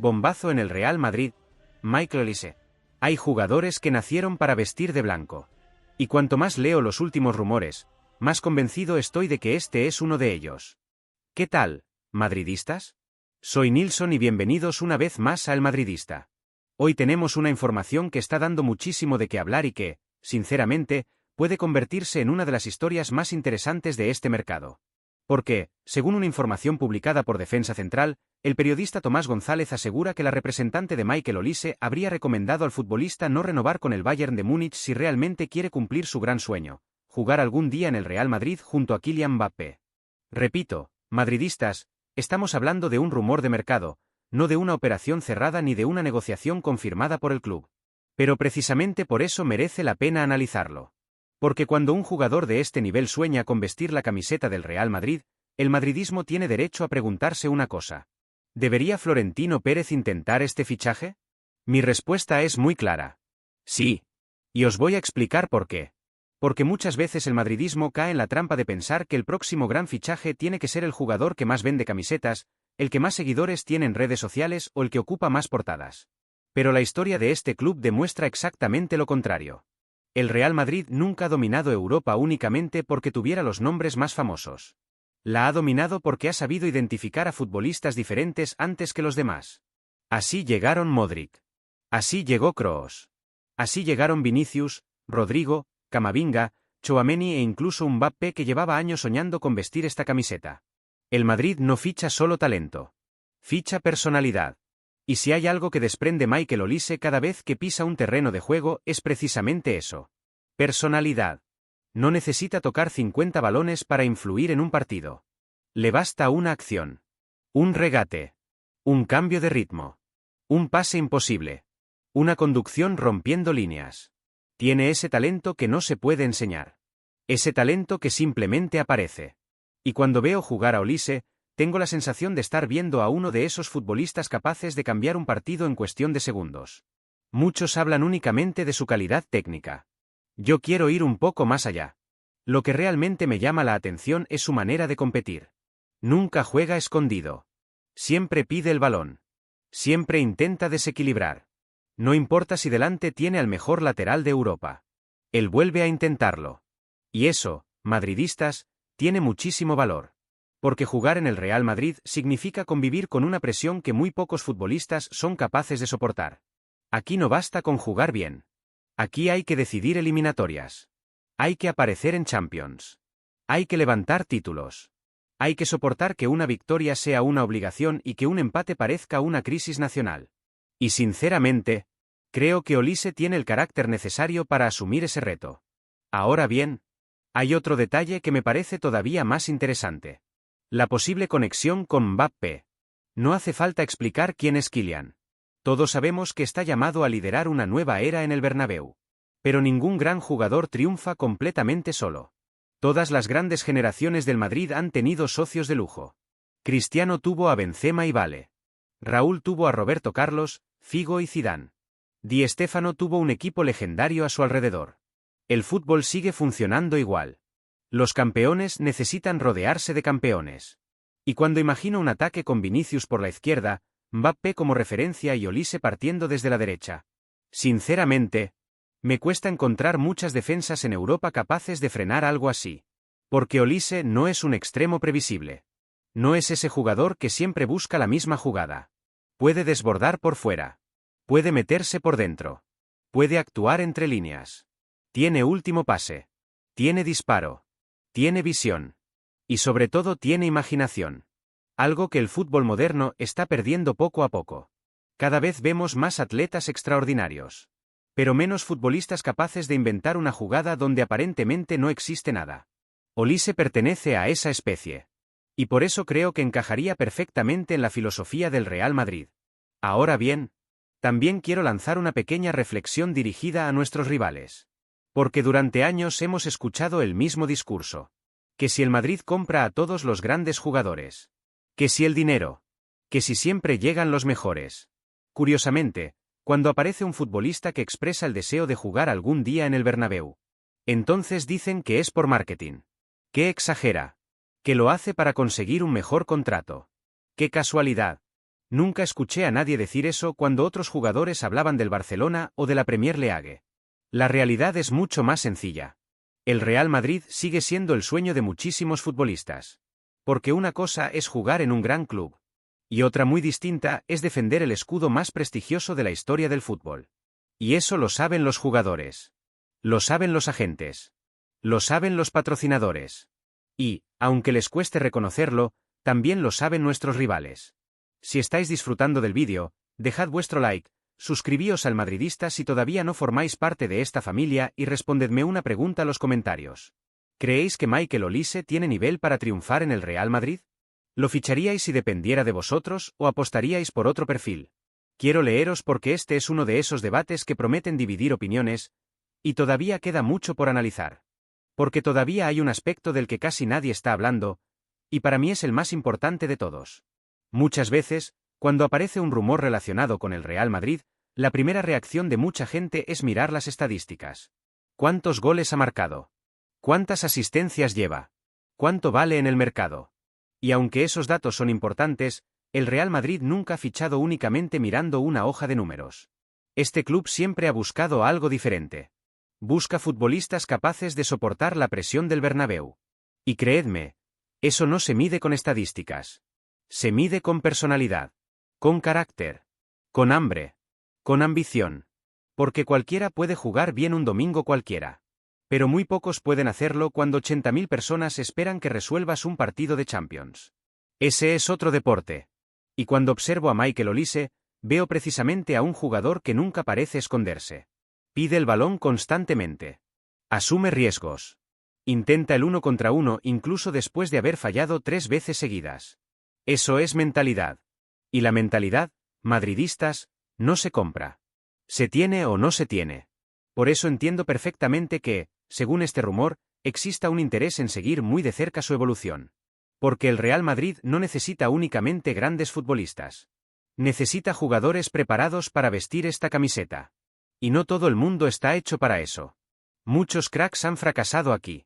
Bombazo en el Real Madrid, Michael Olise. Hay jugadores que nacieron para vestir de blanco. Y cuanto más leo los últimos rumores, más convencido estoy de que este es uno de ellos. ¿Qué tal, madridistas? Soy Nilsson y bienvenidos una vez más a El Madridista. Hoy tenemos una información que está dando muchísimo de qué hablar y que, sinceramente, puede convertirse en una de las historias más interesantes de este mercado. Porque, según una información publicada por Defensa Central, el periodista Tomás González asegura que la representante de Michael Olise habría recomendado al futbolista no renovar con el Bayern de Múnich si realmente quiere cumplir su gran sueño, jugar algún día en el Real Madrid junto a Kylian Mbappé. Repito, madridistas, estamos hablando de un rumor de mercado, no de una operación cerrada ni de una negociación confirmada por el club. Pero precisamente por eso merece la pena analizarlo. Porque cuando un jugador de este nivel sueña con vestir la camiseta del Real Madrid, el madridismo tiene derecho a preguntarse una cosa. ¿Debería Florentino Pérez intentar este fichaje? Mi respuesta es muy clara. Sí. Y os voy a explicar por qué. Porque muchas veces el madridismo cae en la trampa de pensar que el próximo gran fichaje tiene que ser el jugador que más vende camisetas, el que más seguidores tiene en redes sociales o el que ocupa más portadas. Pero la historia de este club demuestra exactamente lo contrario. El Real Madrid nunca ha dominado Europa únicamente porque tuviera los nombres más famosos. La ha dominado porque ha sabido identificar a futbolistas diferentes antes que los demás. Así llegaron Modric. Así llegó Kroos. Así llegaron Vinicius, Rodrigo, Camavinga, Tchouaméni e incluso Mbappé que llevaba años soñando con vestir esta camiseta. El Madrid no ficha solo talento. Ficha personalidad. Y si hay algo que desprende Michael Olise cada vez que pisa un terreno de juego es precisamente eso. Personalidad. No necesita tocar 50 balones para influir en un partido. Le basta una acción. Un regate. Un cambio de ritmo. Un pase imposible. Una conducción rompiendo líneas. Tiene ese talento que no se puede enseñar. Ese talento que simplemente aparece. Y cuando veo jugar a Olise, tengo la sensación de estar viendo a uno de esos futbolistas capaces de cambiar un partido en cuestión de segundos. Muchos hablan únicamente de su calidad técnica. Yo quiero ir un poco más allá. Lo que realmente me llama la atención es su manera de competir. Nunca juega escondido. Siempre pide el balón. Siempre intenta desequilibrar. No importa si delante tiene al mejor lateral de Europa. Él vuelve a intentarlo. Y eso, madridistas, tiene muchísimo valor. Porque jugar en el Real Madrid significa convivir con una presión que muy pocos futbolistas son capaces de soportar. Aquí no basta con jugar bien. Aquí hay que decidir eliminatorias. Hay que aparecer en Champions. Hay que levantar títulos. Hay que soportar que una victoria sea una obligación y que un empate parezca una crisis nacional. Y sinceramente, creo que Olise tiene el carácter necesario para asumir ese reto. Ahora bien, hay otro detalle que me parece todavía más interesante. La posible conexión con Mbappé. No hace falta explicar quién es Kylian. Todos sabemos que está llamado a liderar una nueva era en el Bernabéu. Pero ningún gran jugador triunfa completamente solo. Todas las grandes generaciones del Madrid han tenido socios de lujo. Cristiano tuvo a Benzema y Vale. Raúl tuvo a Roberto Carlos, Figo y Zidane. Di Stéfano tuvo un equipo legendario a su alrededor. El fútbol sigue funcionando igual. Los campeones necesitan rodearse de campeones. Y cuando imagino un ataque con Vinicius por la izquierda, Mbappé como referencia y Olise partiendo desde la derecha. Sinceramente, me cuesta encontrar muchas defensas en Europa capaces de frenar algo así. Porque Olise no es un extremo previsible. No es ese jugador que siempre busca la misma jugada. Puede desbordar por fuera. Puede meterse por dentro. Puede actuar entre líneas. Tiene último pase. Tiene disparo. Tiene visión. Y sobre todo tiene imaginación. Algo que el fútbol moderno está perdiendo poco a poco. Cada vez vemos más atletas extraordinarios. Pero menos futbolistas capaces de inventar una jugada donde aparentemente no existe nada. Olise pertenece a esa especie. Y por eso creo que encajaría perfectamente en la filosofía del Real Madrid. Ahora bien, también quiero lanzar una pequeña reflexión dirigida a nuestros rivales. Porque durante años hemos escuchado el mismo discurso. Que si el Madrid compra a todos los grandes jugadores. Que si el dinero. Que si siempre llegan los mejores. Curiosamente, cuando aparece un futbolista que expresa el deseo de jugar algún día en el Bernabéu, entonces dicen que es por marketing. Que exagera. Que lo hace para conseguir un mejor contrato. ¡Qué casualidad! Nunca escuché a nadie decir eso cuando otros jugadores hablaban del Barcelona o de la Premier League. La realidad es mucho más sencilla. El Real Madrid sigue siendo el sueño de muchísimos futbolistas. Porque una cosa es jugar en un gran club. Y otra muy distinta es defender el escudo más prestigioso de la historia del fútbol. Y eso lo saben los jugadores. Lo saben los agentes. Lo saben los patrocinadores. Y, aunque les cueste reconocerlo, también lo saben nuestros rivales. Si estáis disfrutando del vídeo, dejad vuestro like, suscribíos al Madridista si todavía no formáis parte de esta familia y respondedme una pregunta a los comentarios. ¿Creéis que Michael Olise tiene nivel para triunfar en el Real Madrid? ¿Lo ficharíais si dependiera de vosotros o apostaríais por otro perfil? Quiero leeros porque este es uno de esos debates que prometen dividir opiniones, y todavía queda mucho por analizar. Porque todavía hay un aspecto del que casi nadie está hablando, y para mí es el más importante de todos. Muchas veces, cuando aparece un rumor relacionado con el Real Madrid, la primera reacción de mucha gente es mirar las estadísticas. ¿Cuántos goles ha marcado? ¿Cuántas asistencias lleva? ¿Cuánto vale en el mercado? Y aunque esos datos son importantes, el Real Madrid nunca ha fichado únicamente mirando una hoja de números. Este club siempre ha buscado algo diferente. Busca futbolistas capaces de soportar la presión del Bernabéu. Y creedme, eso no se mide con estadísticas. Se mide con personalidad, con carácter, con hambre, con ambición. Porque cualquiera puede jugar bien un domingo cualquiera. Pero muy pocos pueden hacerlo cuando 80.000 personas esperan que resuelvas un partido de Champions. Ese es otro deporte. Y cuando observo a Michael Olise, veo precisamente a un jugador que nunca parece esconderse. Pide el balón constantemente. Asume riesgos. Intenta el 1 contra 1 incluso después de haber fallado 3 veces seguidas. Eso es mentalidad. Y la mentalidad, madridistas, no se compra. Se tiene o no se tiene. Por eso entiendo perfectamente que, según este rumor, exista un interés en seguir muy de cerca su evolución. Porque el Real Madrid no necesita únicamente grandes futbolistas. Necesita jugadores preparados para vestir esta camiseta. Y no todo el mundo está hecho para eso. Muchos cracks han fracasado aquí.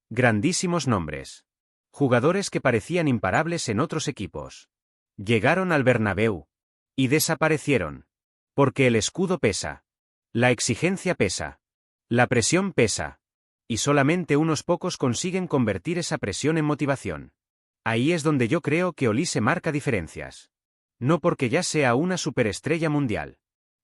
Grandísimos nombres. Jugadores que parecían imparables en otros equipos. Llegaron al Bernabéu. Y desaparecieron. Porque el escudo pesa. La exigencia pesa. La presión pesa. Y solamente unos pocos consiguen convertir esa presión en motivación. Ahí es donde yo creo que Olise marca diferencias. No porque ya sea una superestrella mundial.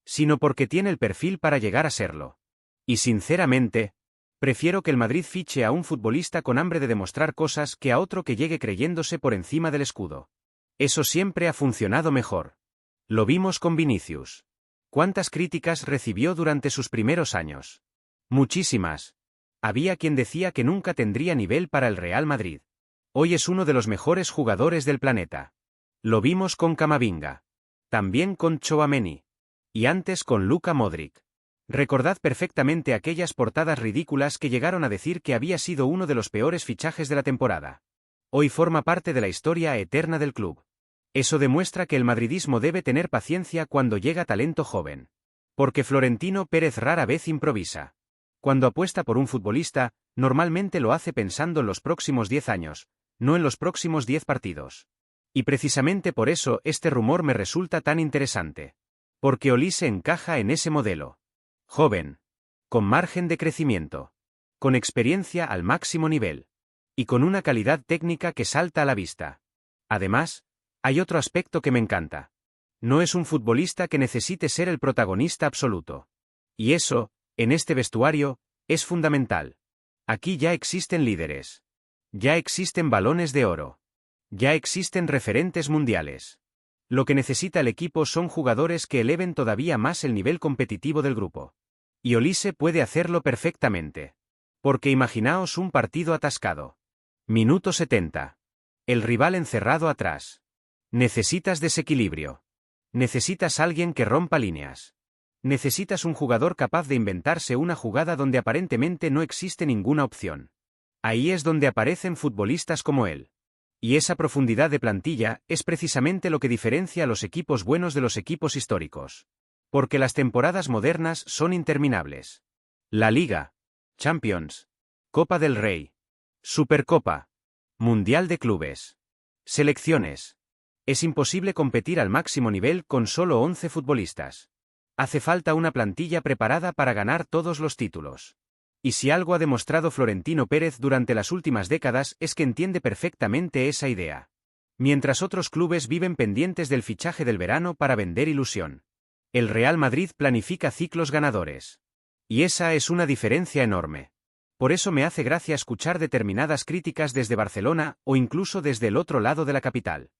Sino porque tiene el perfil para llegar a serlo. Y sinceramente, prefiero que el Madrid fiche a un futbolista con hambre de demostrar cosas que a otro que llegue creyéndose por encima del escudo. Eso siempre ha funcionado mejor. Lo vimos con Vinicius. ¿Cuántas críticas recibió durante sus primeros años? Muchísimas. Había quien decía que nunca tendría nivel para el Real Madrid. Hoy es uno de los mejores jugadores del planeta. Lo vimos con Camavinga. También con Tchouaméni. Y antes con Luka Modric. Recordad perfectamente aquellas portadas ridículas que llegaron a decir que había sido uno de los peores fichajes de la temporada. Hoy forma parte de la historia eterna del club. Eso demuestra que el madridismo debe tener paciencia cuando llega talento joven. Porque Florentino Pérez rara vez improvisa. Cuando apuesta por un futbolista, normalmente lo hace pensando en los próximos 10 años, no en los próximos 10 partidos. Y precisamente por eso este rumor me resulta tan interesante. Porque Olise encaja en ese modelo. Joven. Con margen de crecimiento. Con experiencia al máximo nivel. Y con una calidad técnica que salta a la vista. Además, hay otro aspecto que me encanta. No es un futbolista que necesite ser el protagonista absoluto. Y eso, en este vestuario, es fundamental. Aquí ya existen líderes. Ya existen balones de oro. Ya existen referentes mundiales. Lo que necesita el equipo son jugadores que eleven todavía más el nivel competitivo del grupo. Y Olise puede hacerlo perfectamente. Porque imaginaos un partido atascado. Minuto 70. El rival encerrado atrás. Necesitas desequilibrio. Necesitas alguien que rompa líneas. Necesitas un jugador capaz de inventarse una jugada donde aparentemente no existe ninguna opción. Ahí es donde aparecen futbolistas como él. Y esa profundidad de plantilla es precisamente lo que diferencia a los equipos buenos de los equipos históricos. Porque las temporadas modernas son interminables. La Liga, Champions, Copa del Rey, Supercopa, Mundial de Clubes, selecciones. Es imposible competir al máximo nivel con solo 11 futbolistas. Hace falta una plantilla preparada para ganar todos los títulos. Y si algo ha demostrado Florentino Pérez durante las últimas décadas es que entiende perfectamente esa idea. Mientras otros clubes viven pendientes del fichaje del verano para vender ilusión, el Real Madrid planifica ciclos ganadores. Y esa es una diferencia enorme. Por eso me hace gracia escuchar determinadas críticas desde Barcelona o incluso desde el otro lado de la capital.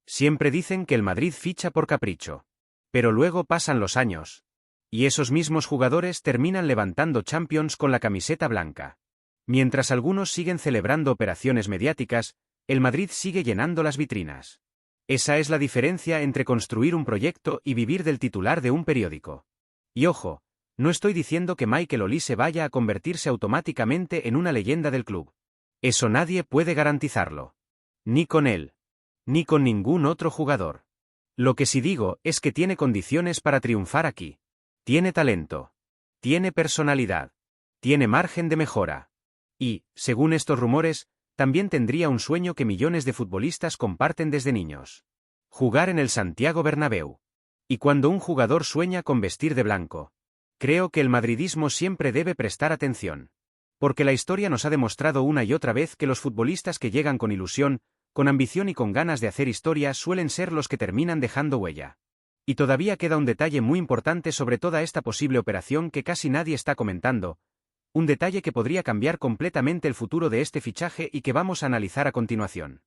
Siempre dicen que el Madrid ficha por capricho. Pero luego pasan los años. Y esos mismos jugadores terminan levantando Champions con la camiseta blanca. Mientras algunos siguen celebrando operaciones mediáticas, el Madrid sigue llenando las vitrinas. Esa es la diferencia entre construir un proyecto y vivir del titular de un periódico. Y ojo, no estoy diciendo que Michael Olise vaya a convertirse automáticamente en una leyenda del club. Eso nadie puede garantizarlo. Ni con él. Ni con ningún otro jugador. Lo que sí digo es que tiene condiciones para triunfar aquí. Tiene talento. Tiene personalidad. Tiene margen de mejora. Y, según estos rumores, también tendría un sueño que millones de futbolistas comparten desde niños. Jugar en el Santiago Bernabéu. Y cuando un jugador sueña con vestir de blanco, creo que el madridismo siempre debe prestar atención. Porque la historia nos ha demostrado una y otra vez que los futbolistas que llegan con ilusión, con ambición y con ganas de hacer historia suelen ser los que terminan dejando huella. Y todavía queda un detalle muy importante sobre toda esta posible operación que casi nadie está comentando, un detalle que podría cambiar completamente el futuro de este fichaje y que vamos a analizar a continuación.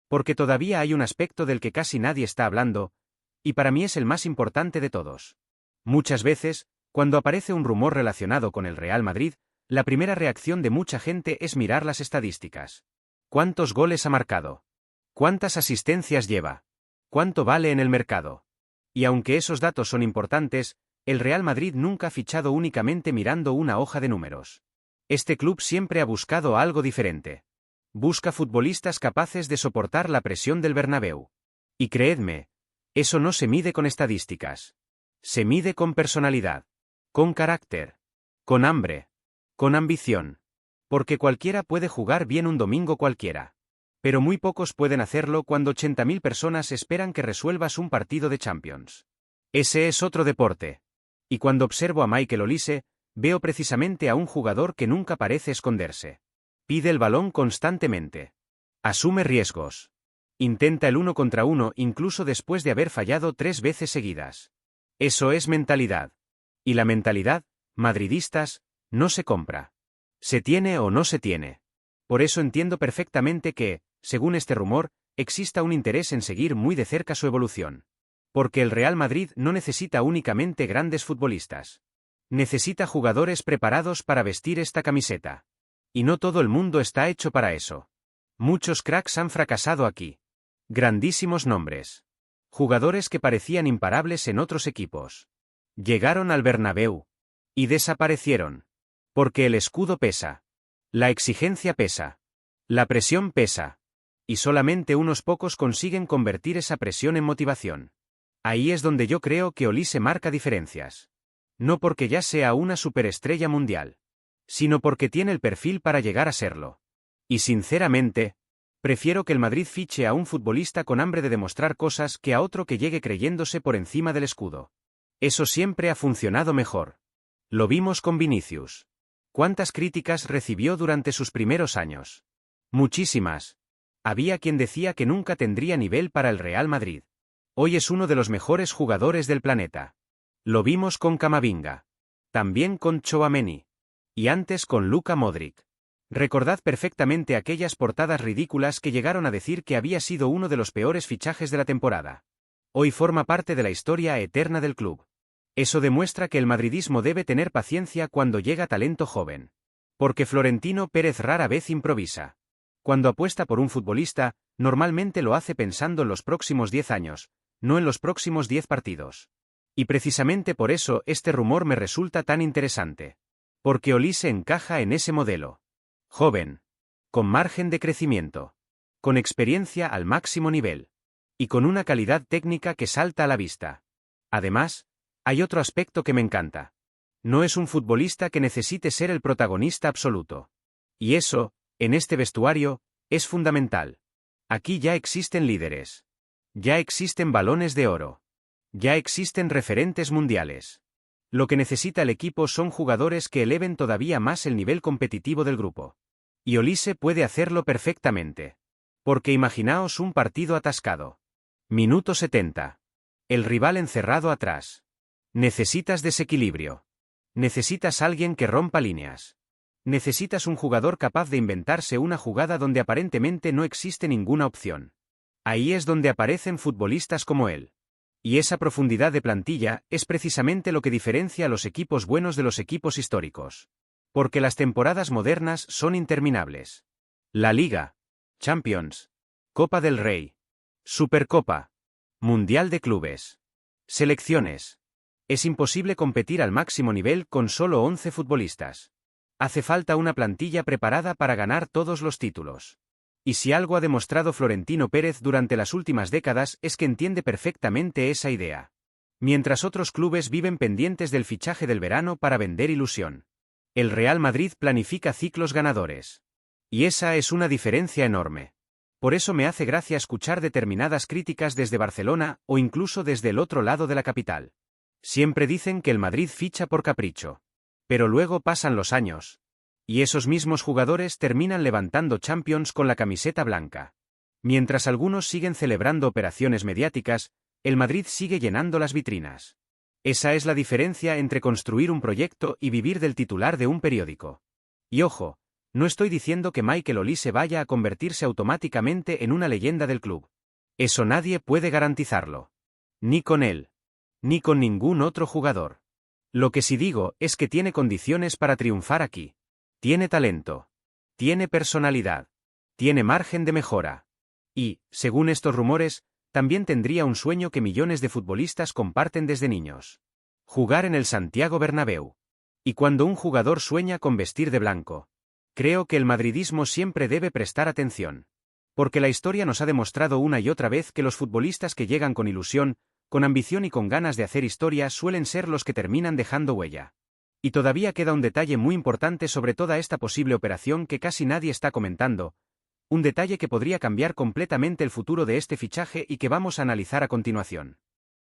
Porque todavía hay un aspecto del que casi nadie está hablando, y para mí es el más importante de todos. Muchas veces, cuando aparece un rumor relacionado con el Real Madrid, la primera reacción de mucha gente es mirar las estadísticas. ¿Cuántos goles ha marcado? ¿Cuántas asistencias lleva? ¿Cuánto vale en el mercado? Y aunque esos datos son importantes, el Real Madrid nunca ha fichado únicamente mirando una hoja de números. Este club siempre ha buscado algo diferente. Busca futbolistas capaces de soportar la presión del Bernabéu. Y creedme, eso no se mide con estadísticas. Se mide con personalidad, con carácter, con hambre, con ambición. Porque cualquiera puede jugar bien un domingo cualquiera. Pero muy pocos pueden hacerlo cuando 80.000 personas esperan que resuelvas un partido de Champions. Ese es otro deporte. Y cuando observo a Michael Olise, veo precisamente a un jugador que nunca parece esconderse. Pide el balón constantemente. Asume riesgos. Intenta el 1 contra 1 incluso después de haber fallado 3 veces seguidas. Eso es mentalidad. Y la mentalidad, madridistas, no se compra. Se tiene o no se tiene. Por eso entiendo perfectamente que, según este rumor, exista un interés en seguir muy de cerca su evolución. Porque el Real Madrid no necesita únicamente grandes futbolistas. Necesita jugadores preparados para vestir esta camiseta. Y no todo el mundo está hecho para eso. Muchos cracks han fracasado aquí. Grandísimos nombres. Jugadores que parecían imparables en otros equipos. Llegaron al Bernabéu. Y desaparecieron. Porque el escudo pesa. La exigencia pesa. La presión pesa. Y solamente unos pocos consiguen convertir esa presión en motivación. Ahí es donde yo creo que Olise marca diferencias. No porque ya sea una superestrella mundial, sino porque tiene el perfil para llegar a serlo. Y sinceramente, prefiero que el Madrid fiche a un futbolista con hambre de demostrar cosas que a otro que llegue creyéndose por encima del escudo. Eso siempre ha funcionado mejor. Lo vimos con Vinicius. ¿Cuántas críticas recibió durante sus primeros años? Muchísimas. Había quien decía que nunca tendría nivel para el Real Madrid. Hoy es uno de los mejores jugadores del planeta. Lo vimos con Camavinga. También con Tchouaméni. Y antes con Luka Modric. Recordad perfectamente aquellas portadas ridículas que llegaron a decir que había sido uno de los peores fichajes de la temporada. Hoy forma parte de la historia eterna del club. Eso demuestra que el madridismo debe tener paciencia cuando llega talento joven. Porque Florentino Pérez rara vez improvisa. Cuando apuesta por un futbolista, normalmente lo hace pensando en los próximos 10 años, no en los próximos 10 partidos. Y precisamente por eso este rumor me resulta tan interesante. Porque Olise encaja en ese modelo. Joven. Con margen de crecimiento. Con experiencia al máximo nivel. Y con una calidad técnica que salta a la vista. Además, hay otro aspecto que me encanta. No es un futbolista que necesite ser el protagonista absoluto. Y eso, en este vestuario, es fundamental. Aquí ya existen líderes. Ya existen balones de oro. Ya existen referentes mundiales. Lo que necesita el equipo son jugadores que eleven todavía más el nivel competitivo del grupo. Y Olise puede hacerlo perfectamente. Porque imaginaos un partido atascado. Minuto 70. El rival encerrado atrás. Necesitas desequilibrio. Necesitas alguien que rompa líneas. Necesitas un jugador capaz de inventarse una jugada donde aparentemente no existe ninguna opción. Ahí es donde aparecen futbolistas como él. Y esa profundidad de plantilla es precisamente lo que diferencia a los equipos buenos de los equipos históricos. Porque las temporadas modernas son interminables. La Liga, Champions, Copa del Rey, Supercopa, Mundial de Clubes, selecciones. Es imposible competir al máximo nivel con solo 11 futbolistas. Hace falta una plantilla preparada para ganar todos los títulos. Y si algo ha demostrado Florentino Pérez durante las últimas décadas es que entiende perfectamente esa idea. Mientras otros clubes viven pendientes del fichaje del verano para vender ilusión. El Real Madrid planifica ciclos ganadores. Y esa es una diferencia enorme. Por eso me hace gracia escuchar determinadas críticas desde Barcelona o incluso desde el otro lado de la capital. Siempre dicen que el Madrid ficha por capricho. Pero luego pasan los años. Y esos mismos jugadores terminan levantando Champions con la camiseta blanca. Mientras algunos siguen celebrando operaciones mediáticas, el Madrid sigue llenando las vitrinas. Esa es la diferencia entre construir un proyecto y vivir del titular de un periódico. Y ojo, no estoy diciendo que Michael Olise vaya a convertirse automáticamente en una leyenda del club. Eso nadie puede garantizarlo. Ni con él. Ni con ningún otro jugador. Lo que sí digo es que tiene condiciones para triunfar aquí. Tiene talento. Tiene personalidad. Tiene margen de mejora. Y, según estos rumores, también tendría un sueño que millones de futbolistas comparten desde niños. Jugar en el Santiago Bernabéu. Y cuando un jugador sueña con vestir de blanco, creo que el madridismo siempre debe prestar atención. Porque la historia nos ha demostrado una y otra vez que los futbolistas que llegan con ilusión, con ambición y con ganas de hacer historia suelen ser los que terminan dejando huella. Y todavía queda un detalle muy importante sobre toda esta posible operación que casi nadie está comentando, un detalle que podría cambiar completamente el futuro de este fichaje y que vamos a analizar a continuación.